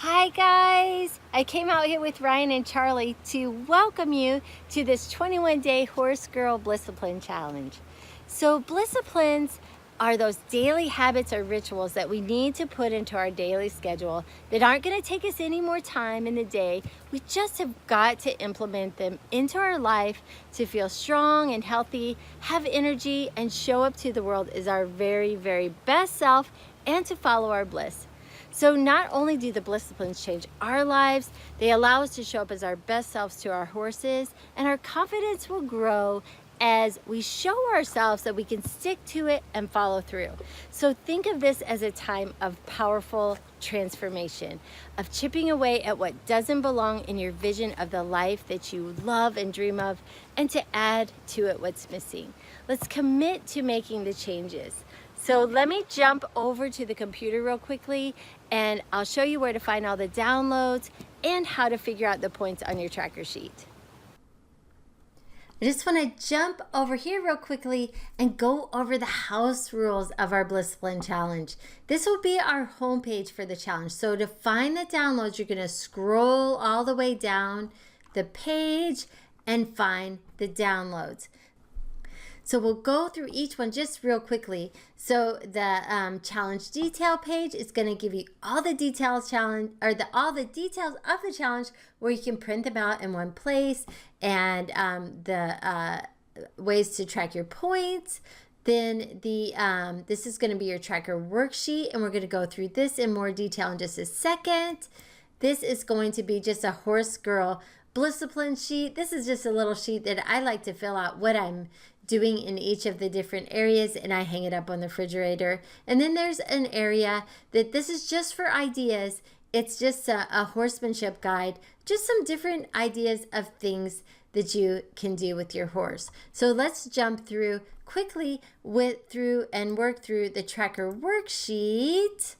Hi guys! I came out here with Ryan and Charlie to welcome you to this 21-day Horse Girl Bliss-ipline challenge. So Bliss-iplines are those daily habits or rituals that we need to put into our daily schedule that aren't going to take us any more time in the day. We just have got to implement them into our life to feel strong and healthy, have energy, and show up to the world as our very, very best self and to follow our bliss. So not only do the Bliss-iplines change our lives, they allow us to show up as our best selves to our horses, and our confidence will grow as we show ourselves that we can stick to it and follow through. So think of this as a time of powerful transformation, of chipping away at what doesn't belong in your vision of the life that you love and dream of, and to add to it what's missing. Let's commit to making the changes. So let me jump over to the computer real quickly and I'll show you where to find all the downloads and how to figure out the points on your tracker sheet. I just want to jump over here real quickly and go over the house rules of our Bliss-ipline challenge. This will be our homepage for the challenge. So to find the downloads, you're going to scroll all the way down the page and find the downloads. So we'll go through each one just real quickly. So the challenge detail page is going to give you all the details all the details of the challenge, where you can print them out in one place, and the ways to track your points. Then this is going to be your tracker worksheet, and we're going to go through this in more detail in just a second. This is going to be just a Horse Girl Bliss-ipline sheet. This is just a little sheet that I like to fill out what I'm doing in each of the different areas, and I hang it up on the refrigerator. And then there's an area that this is just for ideas. It's just a horsemanship guide, just some different ideas of things that you can do with your horse. So let's jump through quickly and work through the tracker worksheet.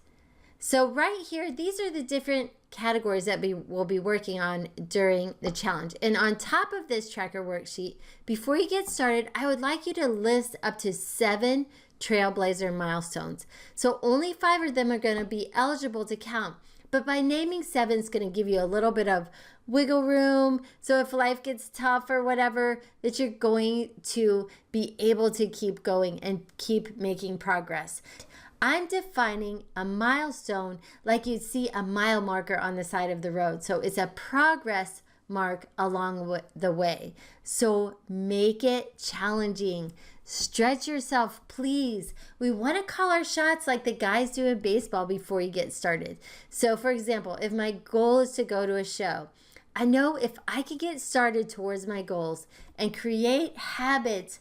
So right here, these are the different categories that we will be working on during the challenge. And on top of this tracker worksheet, before you get started, I would like you to list up to 7 trailblazer milestones. So only 5 of them are going to be eligible to count. But by naming 7, it's going to give you a little bit of wiggle room. So if life gets tough or whatever, that you're going to be able to keep going and keep making progress. I'm defining a milestone like you'd see a mile marker on the side of the road. So it's a progress mark along the way. So make it challenging. Stretch yourself, please. We want to call our shots like the guys do in baseball before you get started. So for example, if my goal is to go to a show, I know if I could get started towards my goals and create habits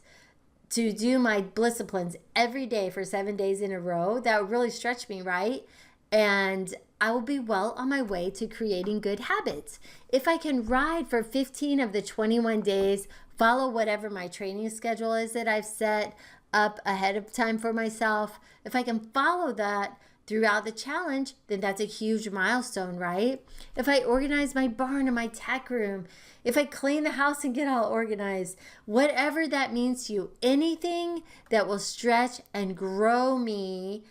to do my Bliss-iplines every day for 7 days in a row, that would really stretch me, right? And I will be well on my way to creating good habits. If I can ride for 15 of the 21 days, follow whatever my training schedule is that I've set up ahead of time for myself, if I can follow that throughout the challenge, then that's a huge milestone, right? If I organize my barn and my tack room, if I clean the house and get all organized, whatever that means to you, anything that will stretch and grow me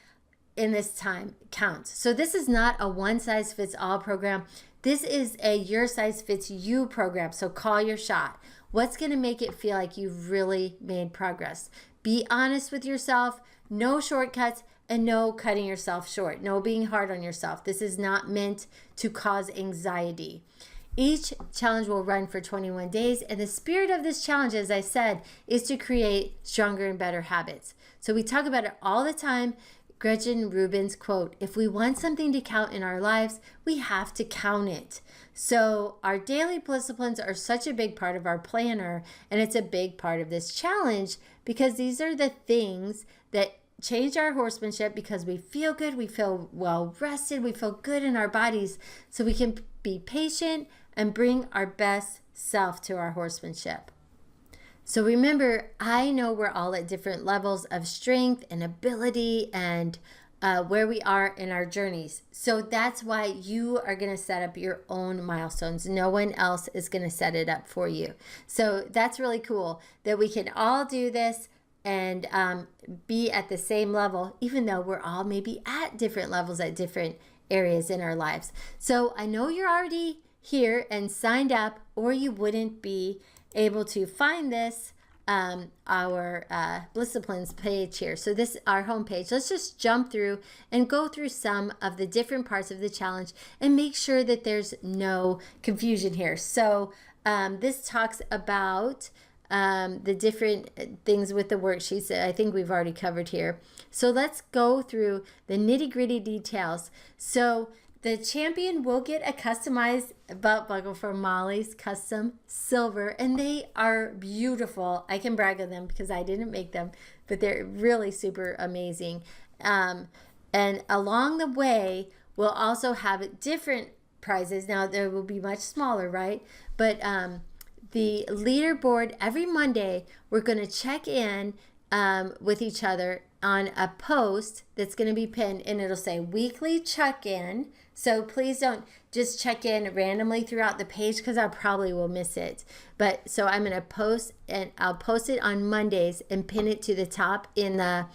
in this time counts. So this is not a one-size-fits-all program. This is a your-size-fits-you program. So call your shot. What's going to make it feel like you've really made progress? Be honest with yourself. No shortcuts. And no cutting yourself short, no being hard on yourself. This is not meant to cause anxiety. Each challenge will run for 21 days, and the spirit of this challenge, as I said, is to create stronger and better habits. So we talk about it all the time. Gretchen Rubin's quote, "If we want something to count in our lives, we have to count it." So our daily Bliss-iplines are such a big part of our planner, and it's a big part of this challenge because these are the things that change our horsemanship, because we feel good, we feel well rested, we feel good in our bodies, so we can be patient and bring our best self to our horsemanship. So remember, I know we're all at different levels of strength and ability and where we are in our journeys. So that's why you are going to set up your own milestones. No one else is going to set it up for you. So that's really cool that we can all do this and be at the same level, even though we're all maybe at different levels at different areas in our lives. So I know you're already here and signed up, or you wouldn't be able to find this our Bliss-ipline's page here. So this is our homepage. Let's just jump through and go through some of the different parts of the challenge and make sure that there's no confusion here. So this talks about the different things with the worksheets that I think we've already covered here. So let's go through the nitty-gritty details. So the champion will get a customized belt buckle from Molly's Custom Silver, and they are beautiful. I can brag on them because I didn't make them, but they're really super amazing. And along the way, we'll also have different prizes. Now, they will be much smaller, right? But the leaderboard, every Monday, we're going to check in with each other on a post that's going to be pinned, and it'll say weekly check-in. So please don't just check in randomly throughout the page, because I probably will miss it. But so I'm going to post, and I'll post it on Mondays and pin it to the top in the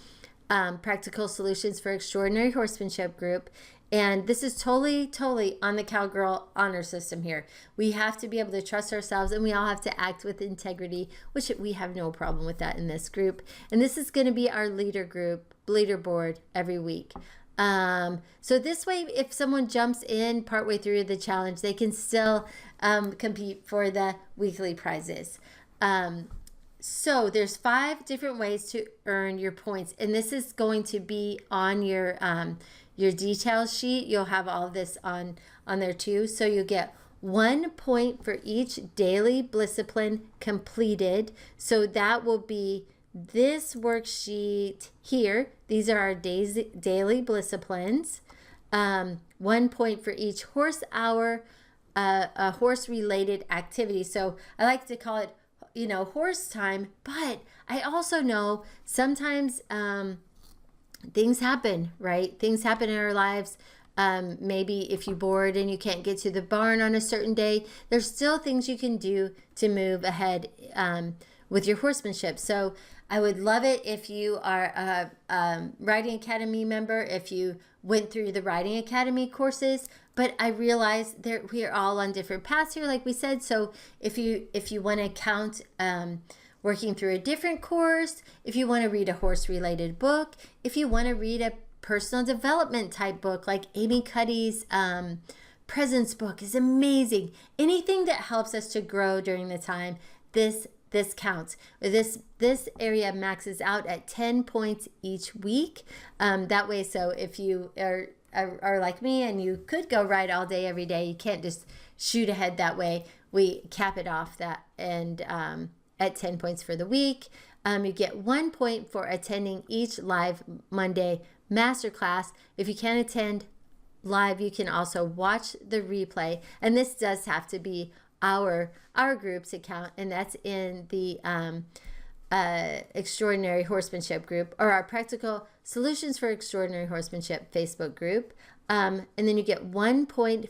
Practical Solutions for Extraordinary Horsemanship group. And this is totally on the Cowgirl honor system here. We have to be able to trust ourselves, and we all have to act with integrity, which we have no problem with that in this group. And this is going to be our leaderboard every week. So this way, if someone jumps in partway through the challenge, they can still compete for the weekly prizes. So there's 5 different ways to earn your points, and this is going to be on your details sheet. You'll have all of this on there too. So you get 1 point for each daily Bliss-ipline completed. So that will be this worksheet here. These are our daily Bliss-iplines. 1 point for each horse hour, a horse related activity. So I like to call it, horse time, but I also know sometimes things happen, right? Things happen in our lives. Maybe if you're bored and you can't get to the barn on a certain day, there's still things you can do to move ahead with your horsemanship. So I would love it if you are a Riding Academy member, if you went through the Riding Academy courses. But I realize that we are all on different paths here, like we said. So if you want to count working through a different course, if you want to read a horse-related book, if you want to read a personal development type book like Amy Cuddy's Presence book is amazing. Anything that helps us to grow during the time, this counts. This area maxes out at 10 points each week. That way, so if you are like me and you could go ride all day every day, you can't just shoot ahead that way. We cap it off that and at 10 points for the week. You get 1 point for attending each live Monday masterclass. If you can't attend live, you can also watch the replay. And this does have to be our group's account, and that's in the Extraordinary Horsemanship group, or our Practical Solutions for Extraordinary Horsemanship Facebook group. And then you get 1 point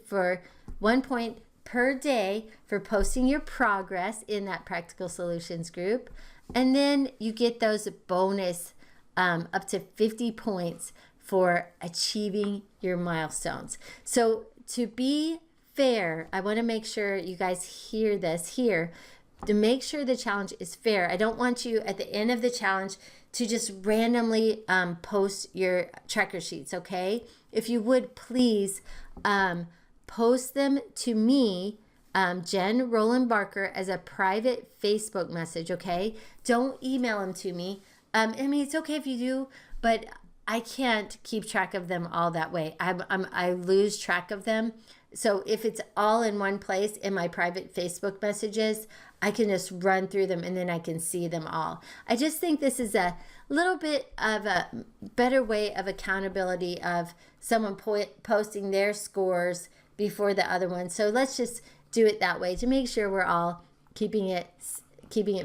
per day for posting your progress in that Practical Solutions group. And then you get those bonus up to 50 points for achieving your milestones. So to be fair, I want to make sure you guys hear this here. To make sure the challenge is fair, I don't want you at the end of the challenge to just randomly post your tracker sheets, okay? If you would please post them to me, Jen Roland Barker, as a private Facebook message, okay? Don't email them to me. I mean, it's okay if you do, but I can't keep track of them all that way. I lose track of them. So if it's all in one place in my private Facebook messages, I can just run through them and then I can see them all. I just think this is a little bit of a better way of accountability of someone posting their scores before the other one. So let's just do it that way to make sure we're all keeping it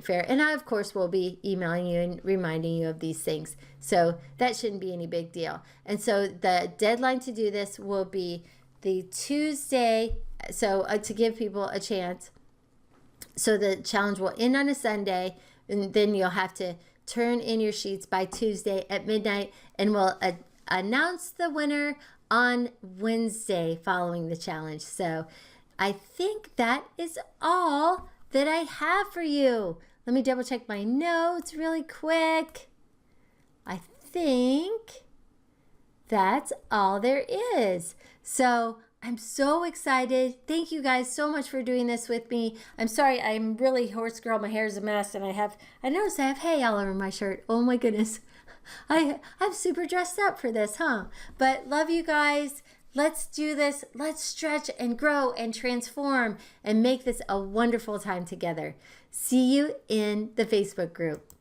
fair. And I, of course, will be emailing you and reminding you of these things. So that shouldn't be any big deal. And so the deadline to do this will be the Tuesday. So to give people a chance. So the challenge will end on a Sunday, and then you'll have to turn in your sheets by Tuesday at midnight, and we'll announce the winner on Wednesday following the challenge. So I think that is all that I have for you. Let me double check my notes really quick. I think that's all there is. So I'm so excited. Thank you guys so much for doing this with me. I'm sorry, I'm really horse girl. My hair is a mess, and I noticed I have hay all over my shirt. Oh my goodness. I'm super dressed up for this, huh? But love you guys. Let's do this. Let's stretch and grow and transform and make this a wonderful time together. See you in the Facebook group.